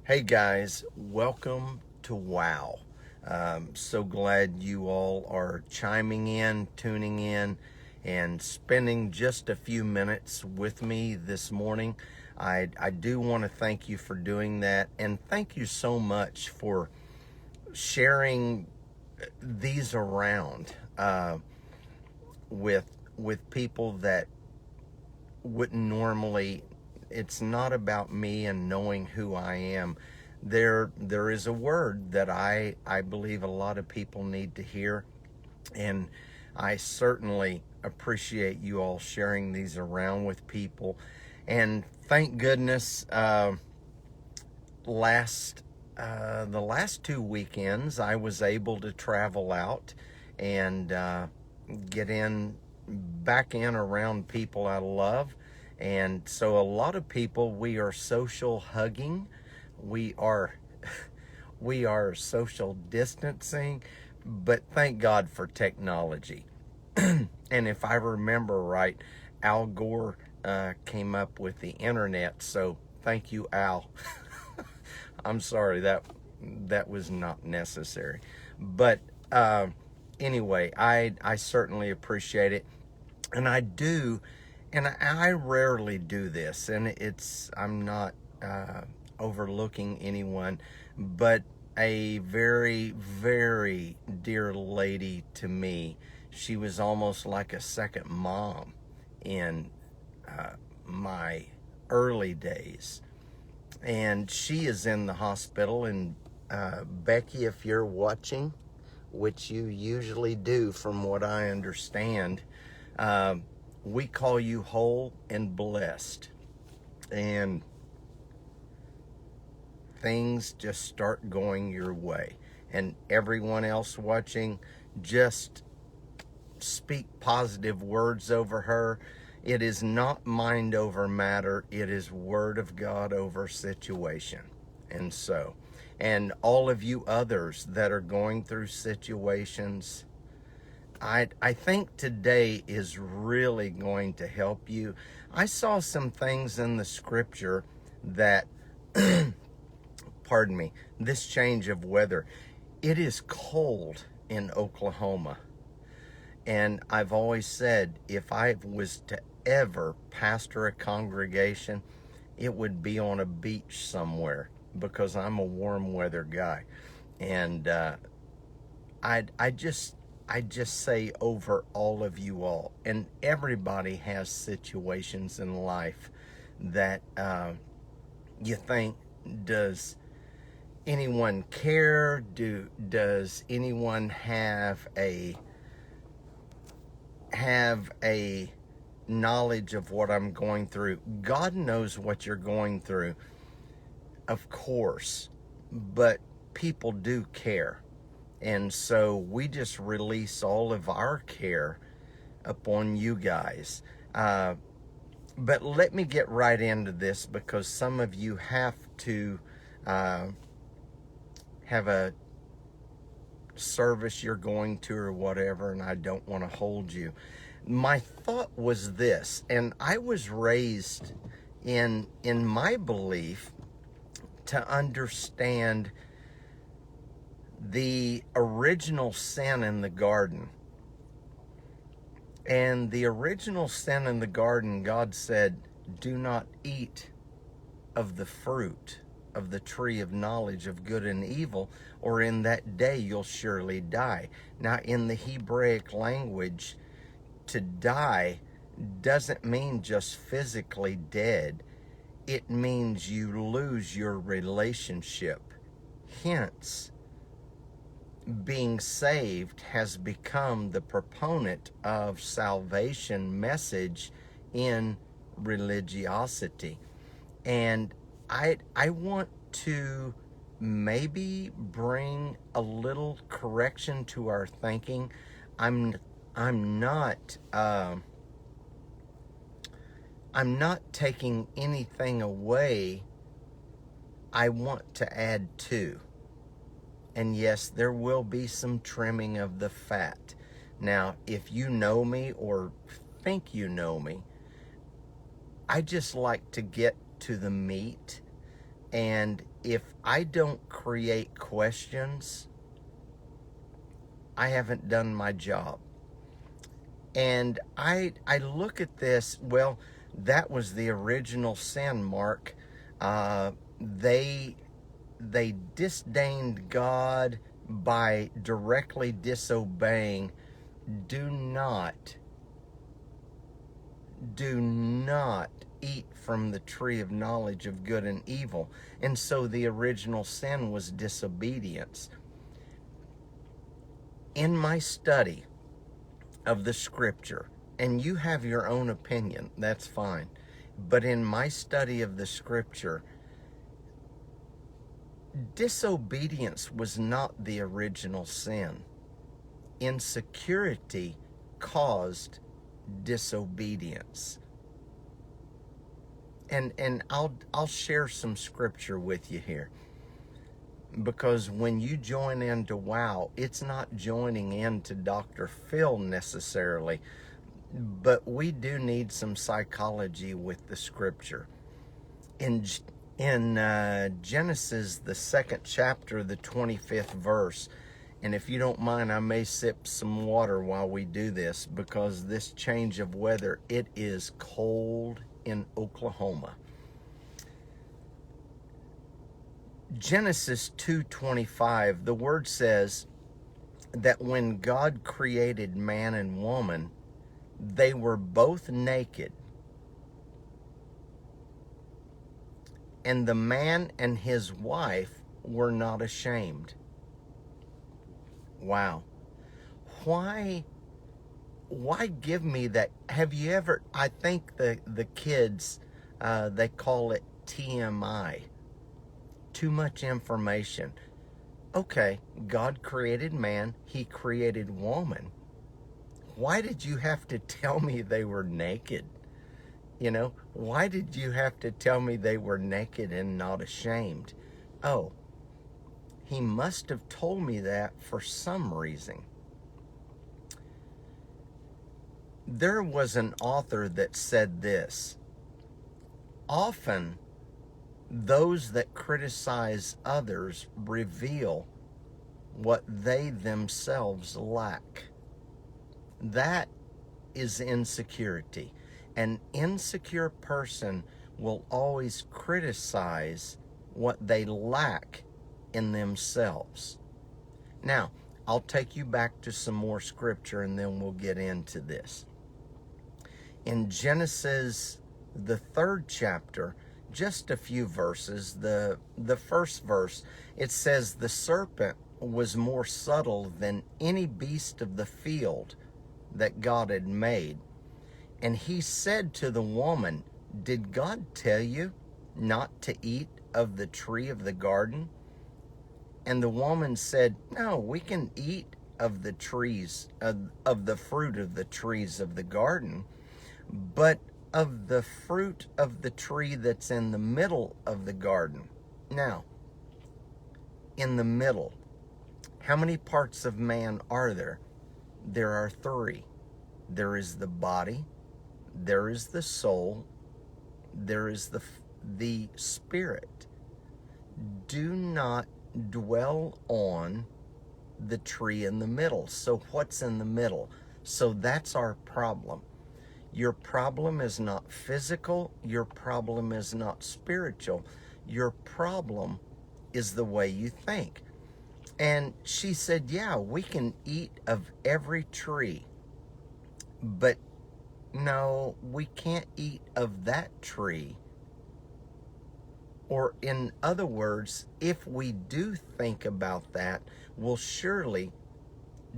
Hey guys, welcome to WOW. So glad you all are chiming in, tuning in, and spending just a few minutes with me this morning. I do want to thank you for doing that, and thank you so much for sharing these around with people that wouldn't normally. It's not about me and knowing who I am. There is a word that I believe a lot of people need to hear, and I certainly appreciate you all sharing these around with people. And thank goodness, last the last 2 weekends I was able to travel out and get in back in around people I love. And so a lot of people, we are social hugging, we are we are social distancing, but thank God for technology. And if I remember right, Al Gore came up with the internet, so thank you, Al. I'm sorry, that was not necessary, but anyway, I certainly appreciate it, and I do, and I rarely do this, and I'm not overlooking anyone, but a very, very dear lady to me. She was almost like a second mom in my early days, and she is in the hospital. And Becky, if you're watching, which you usually do from what I understand, uh, we call you whole and blessed. And things just start going your way. And everyone else watching, just speak positive words over her. It is not mind over matter, it is word of God over situation. And all of you others that are going through situations, I think today is really going to help you. I saw some things in the scripture that, pardon me, this change of weather. It is cold in Oklahoma. And I've always said, if I was to ever pastor a congregation, it would be on a beach somewhere, because I'm a warm weather guy. And I just say over all of you all, and everybody has situations in life that you think, does anyone care? Does anyone have a knowledge of what I'm going through? God knows what you're going through, of course, but people do care. And so we just release all of our care upon you guys. But let me get right into this, because some of you have to have a service you're going to or whatever, and I don't want to hold you. My thought was this, and I was raised in my belief to understand the original sin in the garden. And the original sin in the garden, God said, do not eat of the fruit of the tree of knowledge of good and evil, or in that day you'll surely die. Now, in the Hebraic language, to die doesn't mean just physically dead. It means you lose your relationship. Hence, being saved has become the proponent of salvation message in religiosity. And I want to maybe bring a little correction to our thinking. I'm not I'm not taking anything away. I want to add to. And yes, there will be some trimming of the fat. Now, if you know me or think you know me, I just like to get to the meat. And if I don't create questions, I haven't done my job. And I look at this, well, that was the original sin, Mark. They disdained God by directly disobeying. Do not eat from the tree of knowledge of good and evil. And so the original sin was disobedience. In my study of the scripture, and you have your own opinion, that's fine, but in my study of the scripture, disobedience was not the original sin. Insecurity caused disobedience. And I'll share some scripture with you here, because when you join into WOW, it's not joining into Dr. Phil necessarily, but we do need some psychology with the scripture. In Genesis, the 2nd chapter, the 25th verse, and if you don't mind, I may sip some water while we do this, because this change of weather, it is cold in Oklahoma. Genesis 2:25, the word says that when God created man and woman, they were both naked, and the man and his wife were not ashamed. Wow. Why give me that? Have you ever, I think the kids, they call it TMI, too much information. Okay, God created man, he created woman. Why did you have to tell me they were naked? You know, why did you have to tell me they were naked and not ashamed? Oh, he must have told me that for some reason. There was an author that said this: often those that criticize others reveal what they themselves lack. That is insecurity. An insecure person will always criticize what they lack in themselves. Now, I'll take you back to some more scripture and then we'll get into this. In Genesis, the 3rd chapter, just a few verses, the first verse, it says, the serpent was more subtle than any beast of the field that God had made. And he said to the woman, did God tell you not to eat of the tree of the garden? And the woman said, no, we can eat of the trees, of the fruit of the trees of the garden, but of the fruit of the tree that's in the middle of the garden. Now, in the middle, how many parts of man are there? There are 3. There is the body, there is the soul, there is the spirit. Do not dwell on the tree in the middle. So what's in the middle? So that's our problem. Your problem is not physical. Your problem is not spiritual. Your problem is the way you think. And she said, yeah, we can eat of every tree, but no, we can't eat of that tree. Or in other words, if we do think about that, we'll surely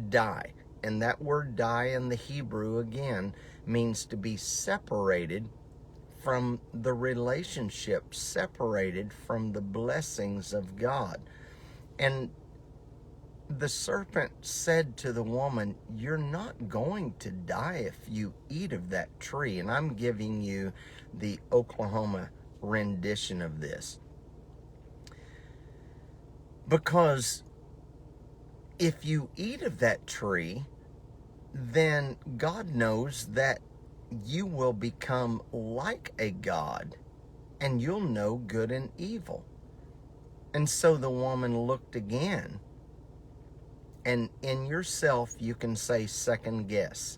die. And that word die in the Hebrew, again, means to be separated from the relationship, separated from the blessings of God. And the serpent said to the woman, you're not going to die if you eat of that tree. And I'm giving you the Oklahoma rendition of this. Because if you eat of that tree, then God knows that you will become like a God and you'll know good and evil. And so the woman looked again. And in yourself, you can say second guess.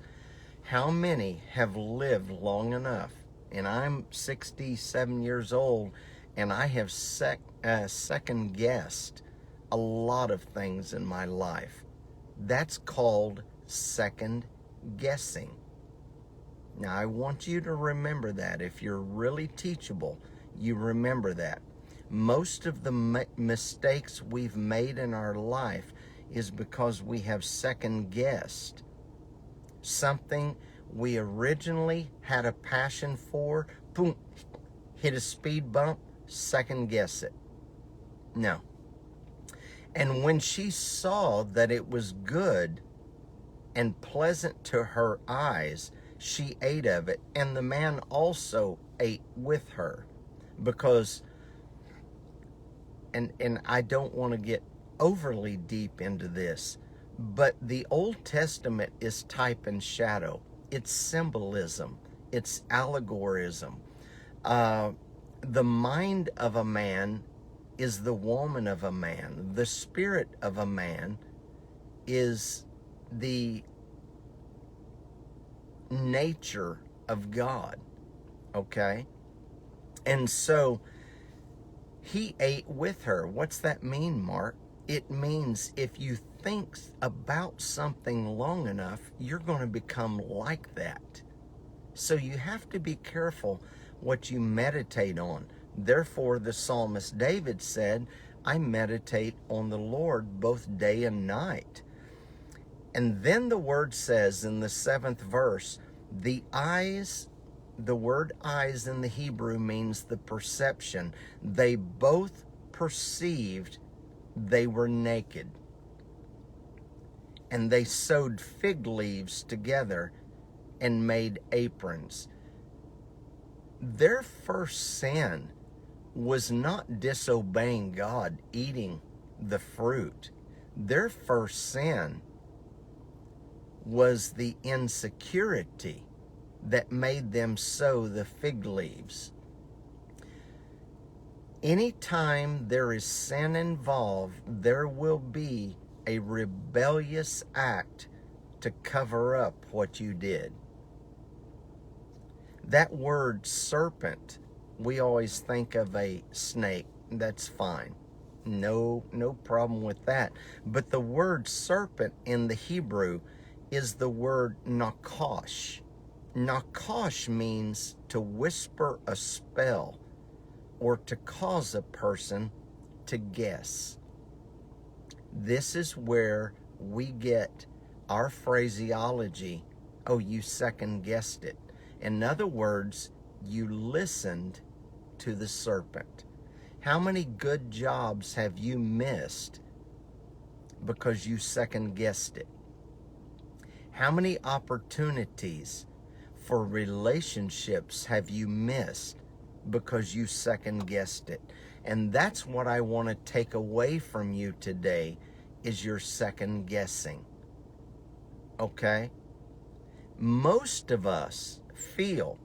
How many have lived long enough? And I'm 67 years old, and I have second guessed a lot of things in my life. That's called second guessing. Now, I want you to remember that. If you're really teachable, you remember that. Most of the mistakes we've made in our life is because we have second guessed something we originally had a passion for. Boom, hit a speed bump, second guess it. No. And when she saw that it was good and pleasant to her eyes, she ate of it, and the man also ate with her. Because, and I don't want to get overly deep into this, but the Old Testament is type and shadow. It's symbolism. It's allegorism. The mind of a man is the woman of a man. The spirit of a man is the nature of God. Okay? And so he ate with her. What's that mean, Mark? It means if you think about something long enough, you're going to become like that. So you have to be careful what you meditate on. Therefore, the psalmist David said, I meditate on the Lord both day and night. And then the word says in the 7th verse, the word eyes in the Hebrew means the perception. They both perceived they were naked. And they sewed fig leaves together and made aprons. Their first sin was not disobeying God, eating the fruit. Their first sin was the insecurity that made them sew the fig leaves. Anytime there is sin involved, there will be a rebellious act to cover up what you did. That word serpent, we always think of a snake. That's fine. No problem with that. But the word serpent in the Hebrew is the word nakash. Nakash means to whisper a spell or to cause a person to guess. This is where we get our phraseology, oh, you second guessed it. In other words, you listened to the serpent. How many good jobs have you missed because you second guessed it? How many opportunities for relationships have you missed because you second guessed it? And that's what I want to take away from you today, is your second guessing. Okay? Most of us feel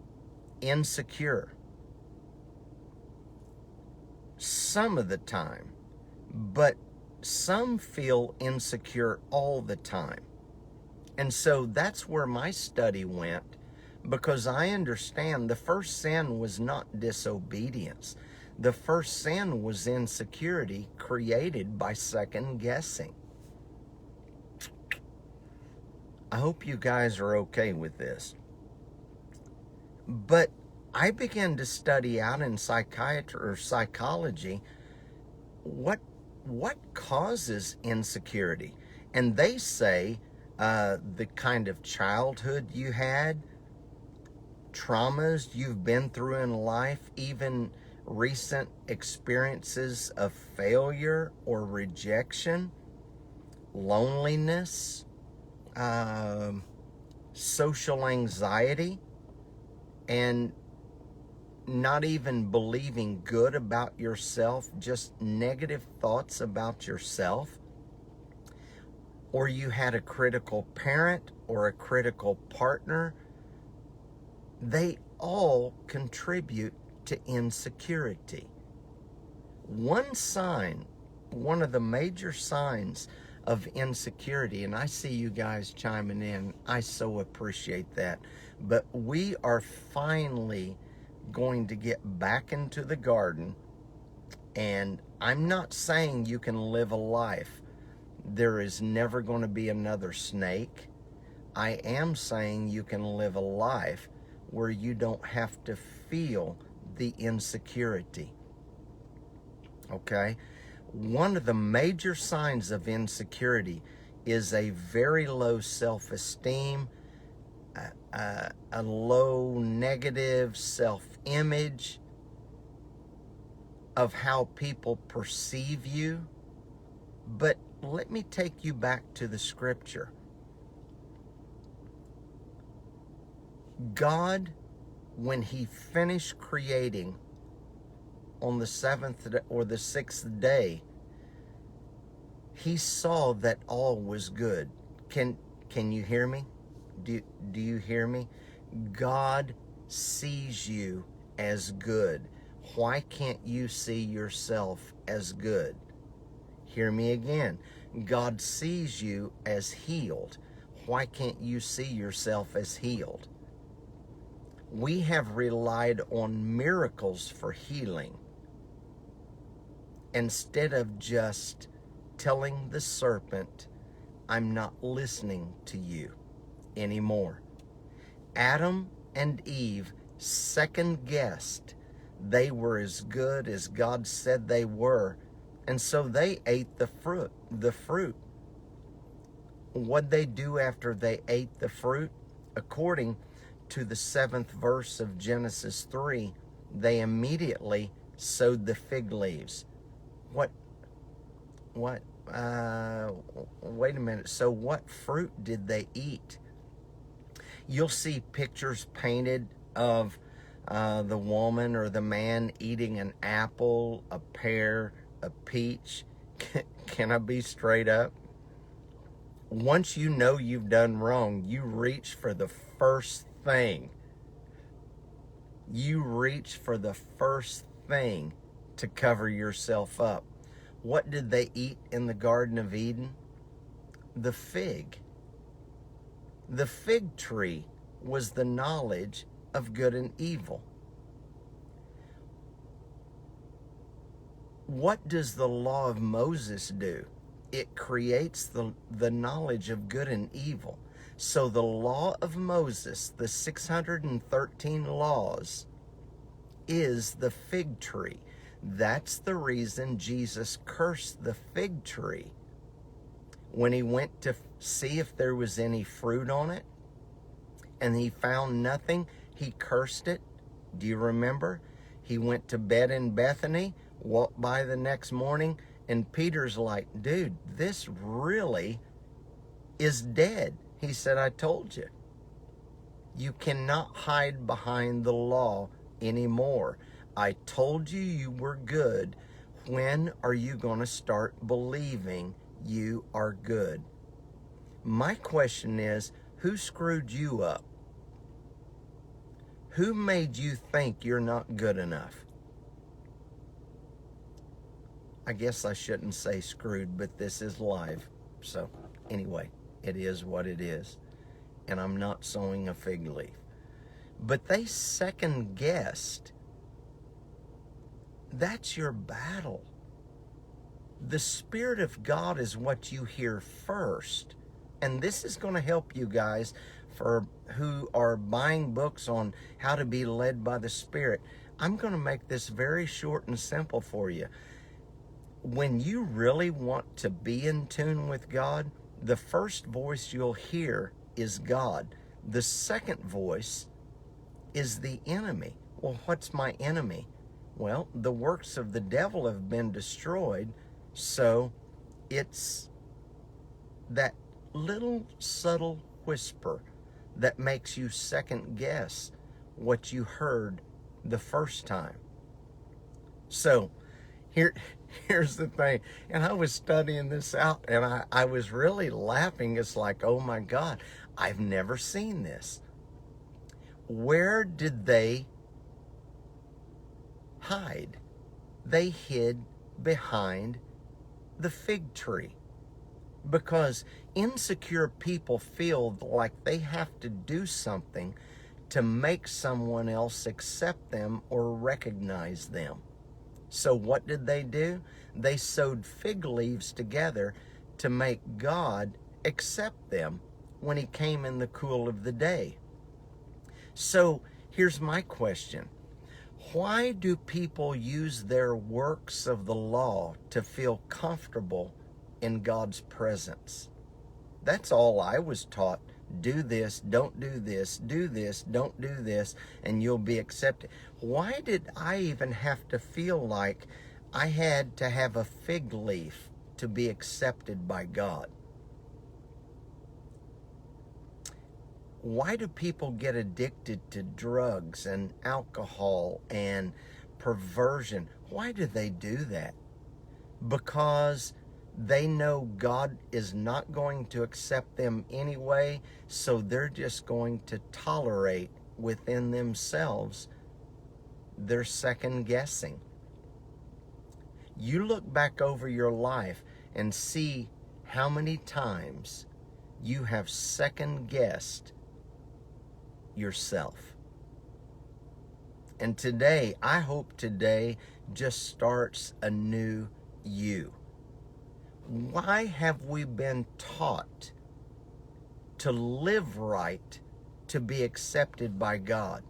insecure some of the time, but some feel insecure all the time. And so that's where my study went, because I understand the first sin was not disobedience. The first sin was insecurity created by second guessing. I hope you guys are okay with this. But I began to study out in psychiatry or psychology what causes insecurity. And they say the kind of childhood you had, traumas you've been through in life, even recent experiences of failure or rejection, loneliness, social anxiety, and not even believing good about yourself, just negative thoughts about yourself, or you had a critical parent or a critical partner, they all contribute to insecurity. One sign, one of the major signs of insecurity, and I see you guys chiming in. I so appreciate that. But we are finally going to get back into the garden, and I'm not saying you can live a life. There is never going to be another snake. I am saying you can live a life where you don't have to feel the insecurity. Okay? One of the major signs of insecurity is a very low self-esteem, a low negative self-image of how people perceive you. But let me take you back to the scripture. God, when he finished creating on the seventh or the sixth day, he saw that all was good. Can you hear me? Do you hear me? God sees you as good. Why can't you see yourself as good? Hear me again. God sees you as healed. Why can't you see yourself as healed? We have relied on miracles for healing instead of just telling the serpent, I'm not listening to you anymore. Adam and Eve second-guessed they were as good as God said they were, and so they ate the fruit. What'd they do after they ate the fruit? According to the 7th verse of Genesis 3, they immediately sowed the fig leaves. Wait a minute. So what fruit did they eat? You'll see pictures painted of the woman or the man eating an apple, a pear, a peach. Can I be straight up? Once you know you've done wrong, you reach for the first thing. You reach for the first thing to cover yourself up. What did they eat in the Garden of Eden? The fig. The fig tree was the knowledge of good and evil. What does the law of Moses do? It creates the knowledge of good and evil. So the law of Moses, the 613 laws, is the fig tree. That's the reason Jesus cursed the fig tree. When he went to see if there was any fruit on it, and he found nothing, he cursed it. Do you remember? He went to bed in Bethany, walked by the next morning, and Peter's like, dude, this really is dead. He said, I told you. You cannot hide behind the law anymore. I told you you were good. When are you going to start believing you are good? My question is, who screwed you up? Who made you think you're not good enough? I guess I shouldn't say screwed, but this is live. So anyway, it is what it is. And I'm not sowing a fig leaf. But they second guessed. That's your battle. The Spirit of God is what you hear first. And this is going to help you guys for who are buying books on how to be led by the Spirit. I'm going to make this very short and simple for you. When you really want to be in tune with God, the first voice you'll hear is God. The second voice is the enemy. Well, what's my enemy? Well, the works of the devil have been destroyed, so it's that little subtle whisper that makes you second guess what you heard the first time. So here's the thing, and I was studying this out, and I was really laughing. It's like, oh my God, I've never seen this. Where did they hide? They hid behind the fig tree, because insecure people feel like they have to do something to make someone else accept them or recognize them. So what did they do? They sewed fig leaves together to make God accept them when he came in the cool of the day. So here's my question. Why do people use their works of the law to feel comfortable in God's presence? That's all I was taught. Do this, don't do this, do this, don't do this, and you'll be accepted. Why did I even have to feel like I had to have a fig leaf to be accepted by God? Why do people get addicted to drugs and alcohol and perversion? Why do they do that? Because they know God is not going to accept them anyway, so they're just going to tolerate within themselves their second guessing. You look back over your life and see how many times you have second guessed yourself. And today, I hope today just starts a new you. Why have we been taught to live right to be accepted by God?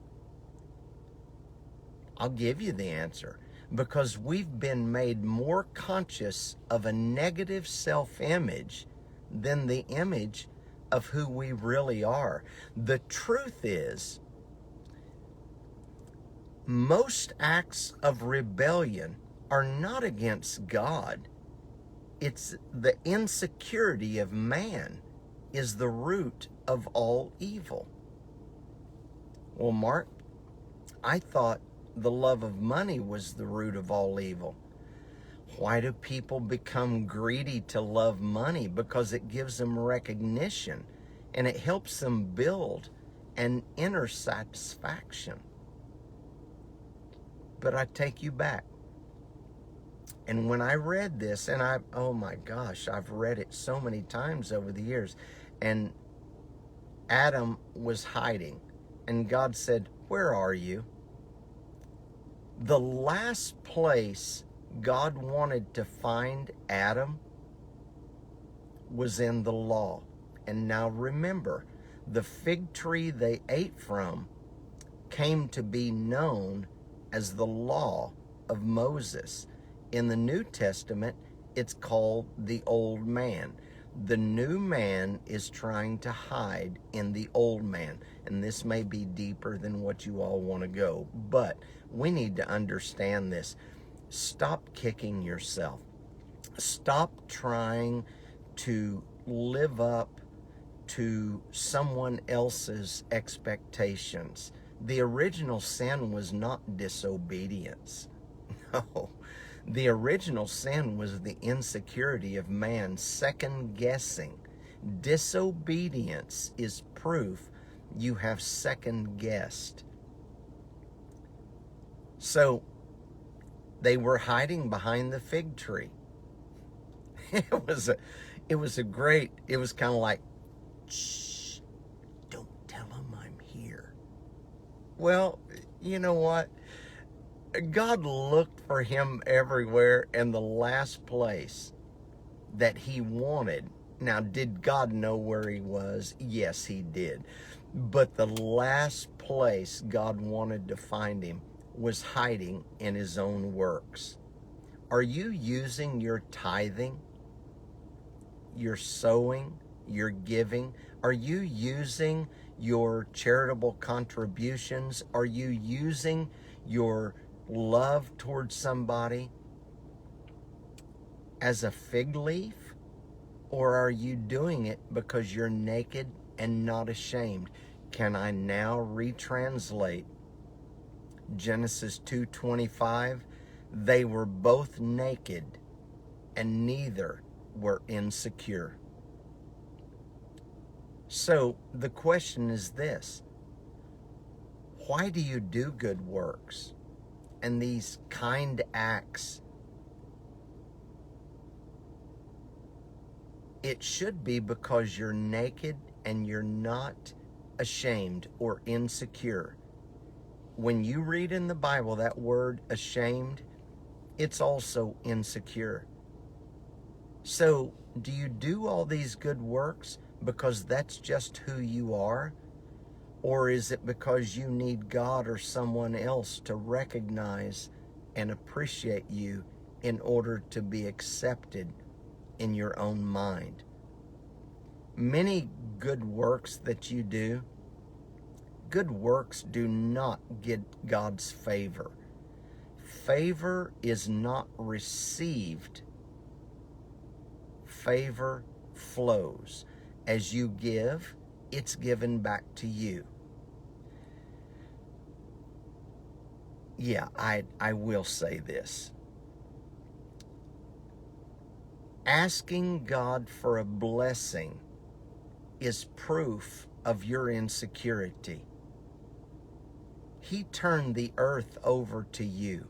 I'll give you the answer. Because we've been made more conscious of a negative self-image than the image of who we really are. The truth is, most acts of rebellion are not against God. It's the insecurity of man is the root of all evil. Well, Mark, I thought the love of money was the root of all evil. Why do people become greedy to love money? Because it gives them recognition and it helps them build an inner satisfaction. But I take you back. And when I read this, and oh my gosh, I've read it so many times over the years, and Adam was hiding, and God said, "Where are you?" The last place God wanted to find Adam was in the law. And now remember, the fig tree they ate from came to be known as the law of Moses. In the New Testament, it's called the old man. The new man is trying to hide in the old man. And this may be deeper than what you all want to go, but we need to understand this. Stop kicking yourself. Stop trying to live up to someone else's expectations. The original sin was not disobedience. No. The original sin was the insecurity of man second guessing. Disobedience is proof you have second guessed. So they were hiding behind the fig tree. It was kind of like, shh, don't tell them I'm here. Well, you know what? God looked for him everywhere, and the last place that he wanted. Now, did God know where he was? Yes, he did. But the last place God wanted to find him was hiding in his own works. Are you using your tithing, your sowing, your giving? Are you using your charitable contributions? Are you using your love towards somebody as a fig leaf? Or are you doing it because you're naked and not ashamed? Can I now retranslate Genesis 2:25? They were both naked and neither were insecure. So the question is this: why do you do good works and these kind acts It should be because you're naked and you're not ashamed or insecure. When you read in the Bible that word ashamed, it's also insecure. So, do you do all these good works because that's just who you are? Or is it because you need God or someone else to recognize and appreciate you in order to be accepted in your own mind? Many good works that you do, good works do not get God's favor. Favor is not received. Favor flows. As you give, it's given back to you. Yeah, I will say this. Asking God for a blessing is proof of your insecurity. He turned the earth over to you.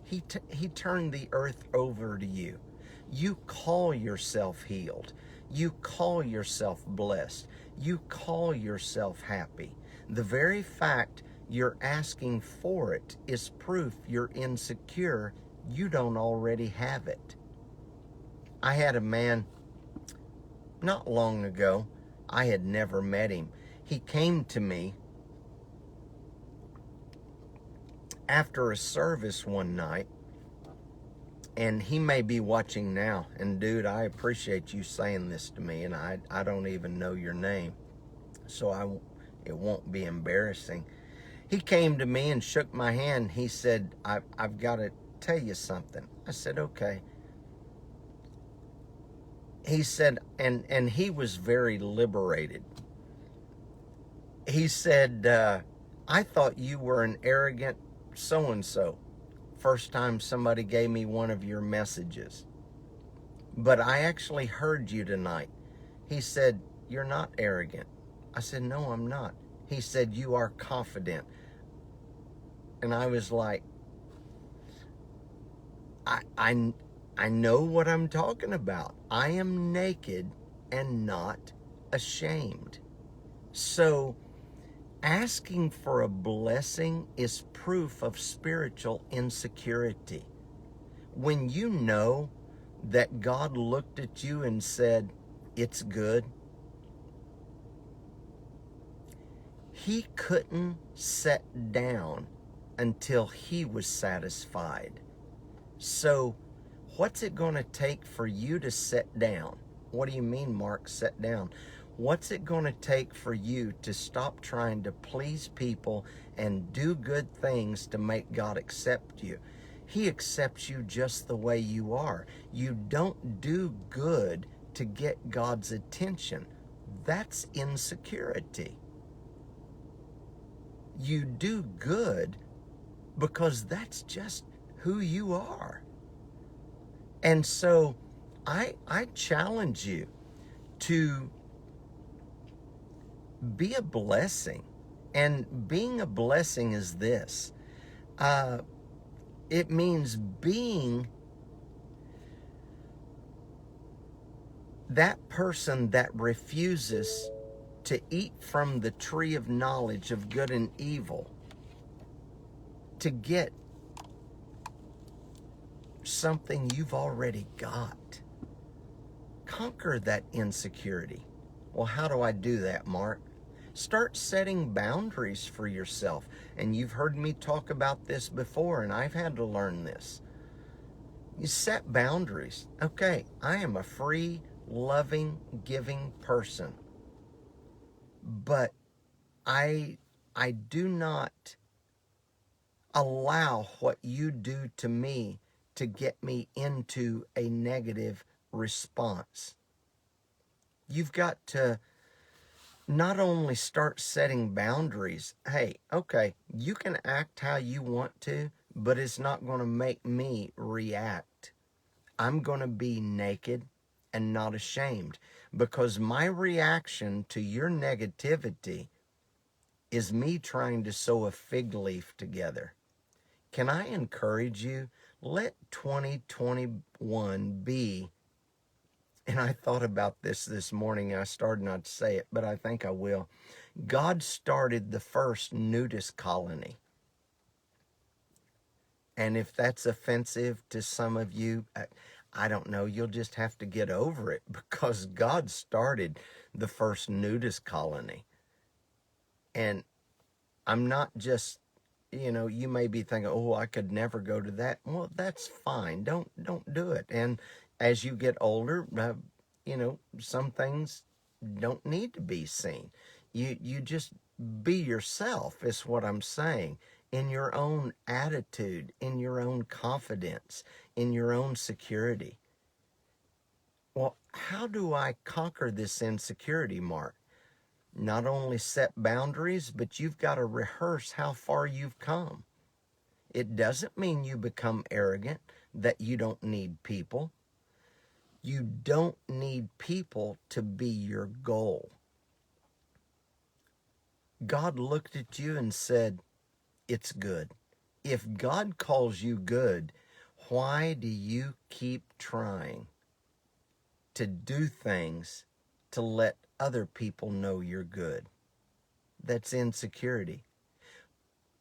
He turned the earth over to you. You call yourself healed. You call yourself blessed. You call yourself happy. The very fact you're asking for it is proof you're insecure. You don't already have it. I had a man not long ago. I had never met him. He came to me after a service one night, and he may be watching now. And dude, I appreciate you saying this to me, and I don't even know your name, so it won't be embarrassing. He came to me and shook my hand. He said, I've got to tell you something. I said, okay. He said, and he was very liberated. He said, I thought you were an arrogant so-and-so. First time somebody gave me one of your messages. But I actually heard you tonight. He said, you're not arrogant. I said, no, I'm not. He said, you are confident. And I was like, I know what I'm talking about. I am naked and not ashamed. So asking for a blessing is proof of spiritual insecurity. When you know that God looked at you and said, it's good, he couldn't sit down until he was satisfied. So what's it going to take for you to sit down? What do you mean, Mark, sit down? What's it going to take for you to stop trying to please people and do good things to make God accept you? He accepts you just the way you are. You don't do good to get God's attention. That's insecurity. You do good because that's just who you are. And so I challenge you to be a blessing. And being a blessing is this. It means being that person that refuses to eat from the tree of knowledge of good and evil to get something you've already got. Conquer that insecurity. Well, how do I do that, Mark? Start setting boundaries for yourself. And you've heard me talk about this before, and I've had to learn this. You set boundaries. Okay, I am a free, loving, giving person. But I do not allow what you do to me to get me into a negative response. You've got to not only start setting boundaries. Hey, okay, you can act how you want to, but it's not going to make me react. I'm going to be naked and not ashamed, because my reaction to your negativity is me trying to sew a fig leaf together. Can I encourage you? Let 2021 be And I thought about this morning. I started not to say it, but I think I will. God started the first nudist colony. And if that's offensive to some of you, I don't know, you'll just have to get over it, because God started the first nudist colony. And I'm not just, you may be thinking, oh, I could never go to that. Well, that's fine. Don't do it. And as you get older, some things don't need to be seen. You just be yourself, is what I'm saying, in your own attitude, in your own confidence, in your own security. Well, how do I conquer this insecurity, Mark? Not only set boundaries, but you've got to rehearse how far you've come. It doesn't mean you become arrogant, that you don't need people. You don't need people to be your goal. God looked at you and said, it's good. If God calls you good, why do you keep trying to do things to let other people know you're good? That's insecurity.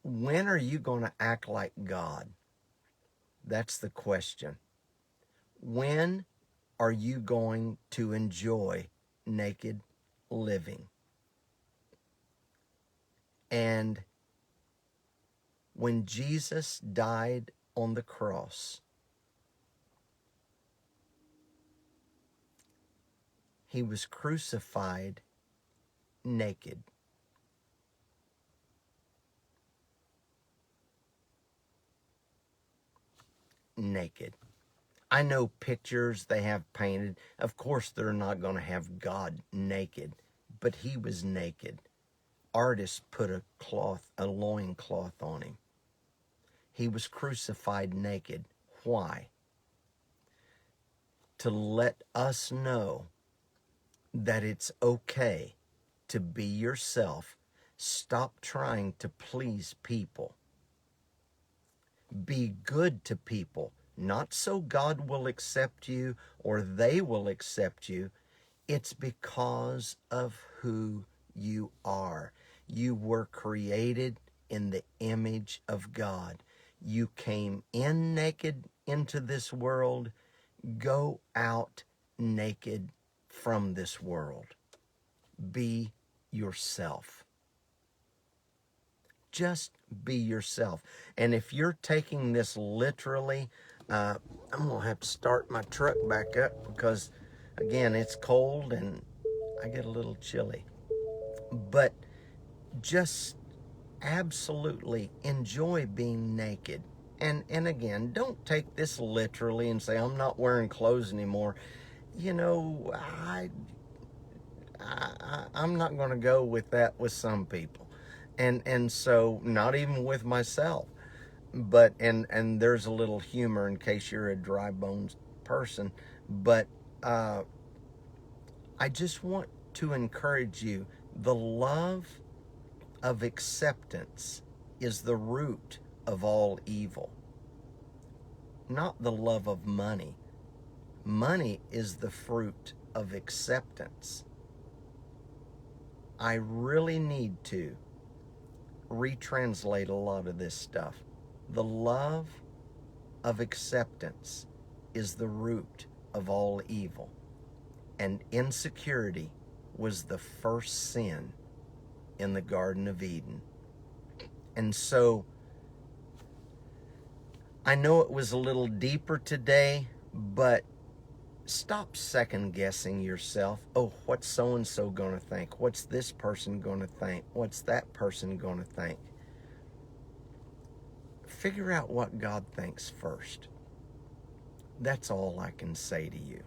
When are you going to act like God? That's the question. When are you going to enjoy naked living? And when Jesus died on the cross, he was crucified naked. Naked. I know pictures they have painted. Of course, they're not going to have God naked, but he was naked. Artists put a loin cloth on him. He was crucified naked. Why? To let us know that it's okay to be yourself. Stop trying to please people. Be good to people, not so God will accept you or they will accept you. It's because of who you are. You were created in the image of God. You came in naked into this world. Go out naked from this world. Be yourself. Just be yourself. And if you're taking this literally, I'm going to have to start my truck back up because, again, it's cold and I get a little chilly. But just absolutely enjoy being naked. And again, don't take this literally and say, I'm not wearing clothes anymore. I'm not going to go with that with some people. And so not even with myself. But and there's a little humor in case you're a dry bones person. But I just want to encourage you. The love of acceptance is the root of all evil. Not the love of money. Money is the fruit of acceptance. I really need to retranslate a lot of this stuff. The love of acceptance is the root of all evil. And insecurity was the first sin in the Garden of Eden. And so I know it was a little deeper today, but stop second guessing yourself. Oh, what's so-and-so going to think? What's this person going to think? What's that person going to think? Figure out what God thinks first. That's all I can say to you.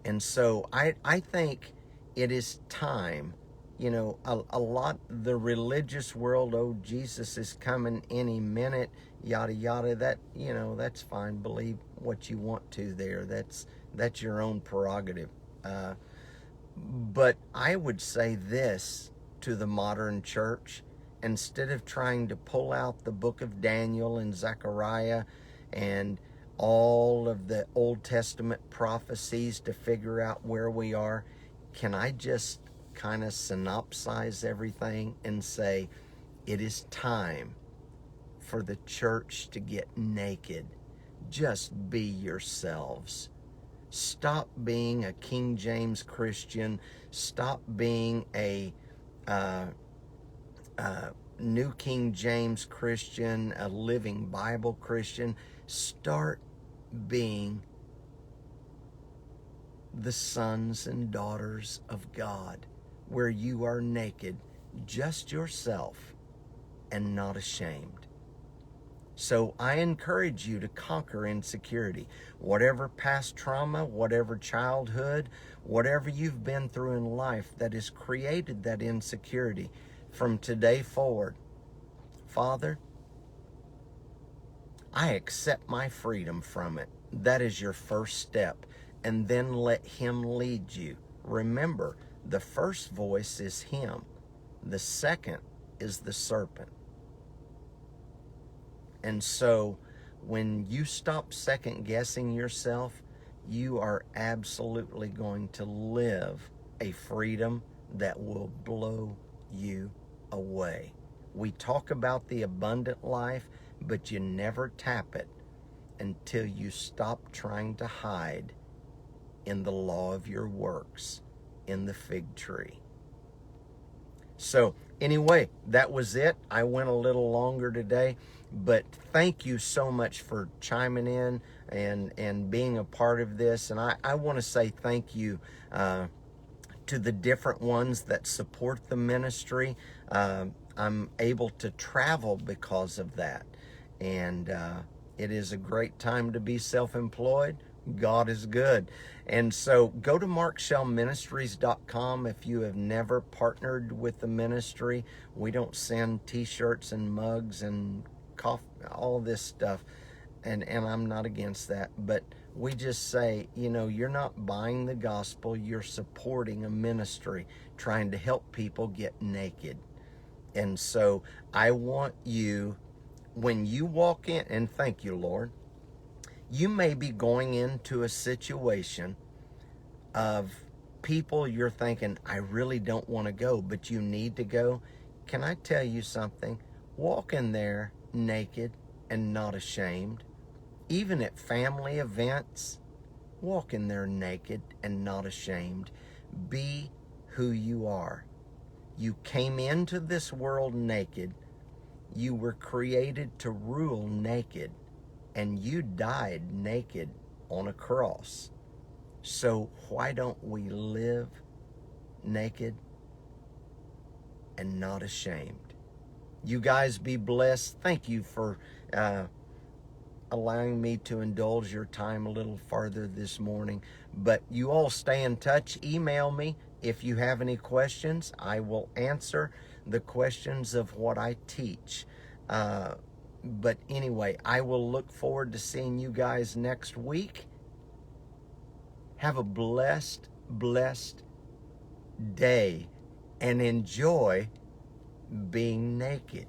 And so I think it is time, a lot, the religious world, oh, Jesus is coming any minute, yada, yada, that, that's fine. Believe what you want to there. That's your own prerogative. But I would say this to the modern church: instead of trying to pull out the book of Daniel and Zechariah and all of the Old Testament prophecies to figure out where we are. Can I just kind of synopsize everything and say it is time for the church to get naked? Just be yourselves. Stop being a King James Christian. Stop being a New King James Christian, a Living Bible Christian. Start being the sons and daughters of God, where you are naked, just yourself, and not ashamed. So I encourage you to conquer insecurity. Whatever past trauma, whatever childhood, whatever you've been through in life that has created that insecurity, from today forward, Father, I accept my freedom from it. That is your first step. And then let Him lead you. Remember, the first voice is Him. The second is the serpent. And so when you stop second guessing yourself, you are absolutely going to live a freedom that will blow you away. We talk about the abundant life, but you never tap it until you stop trying to hide in the law of your works, in the fig tree. So anyway, that was it. I went a little longer today, but thank you so much for chiming in and being a part of this. And I want to say thank you to the different ones that support the ministry. I'm able to travel because of that. And it is a great time to be self-employed. God is good. And so go to markshellministries.com if you have never partnered with the ministry. We don't send t-shirts and mugs and coffee, all this stuff. And I'm not against that. But we just say, you're not buying the gospel. You're supporting a ministry trying to help people get naked. And so I want you, when you walk in, and thank you, Lord, you may be going into a situation of people you're thinking, I really don't want to go, but you need to go. Can I tell you something? Walk in there naked and not ashamed. Even at family events, walk in there naked and not ashamed. Be who you are. You came into this world naked. You were created to rule naked. And you died naked on a cross. So why don't we live naked and not ashamed? You guys be blessed. Thank you for allowing me to indulge your time a little farther this morning. But you all stay in touch. Email me if you have any questions. I will answer the questions of what I teach. But anyway, I will look forward to seeing you guys next week. Have a blessed day and enjoy being naked.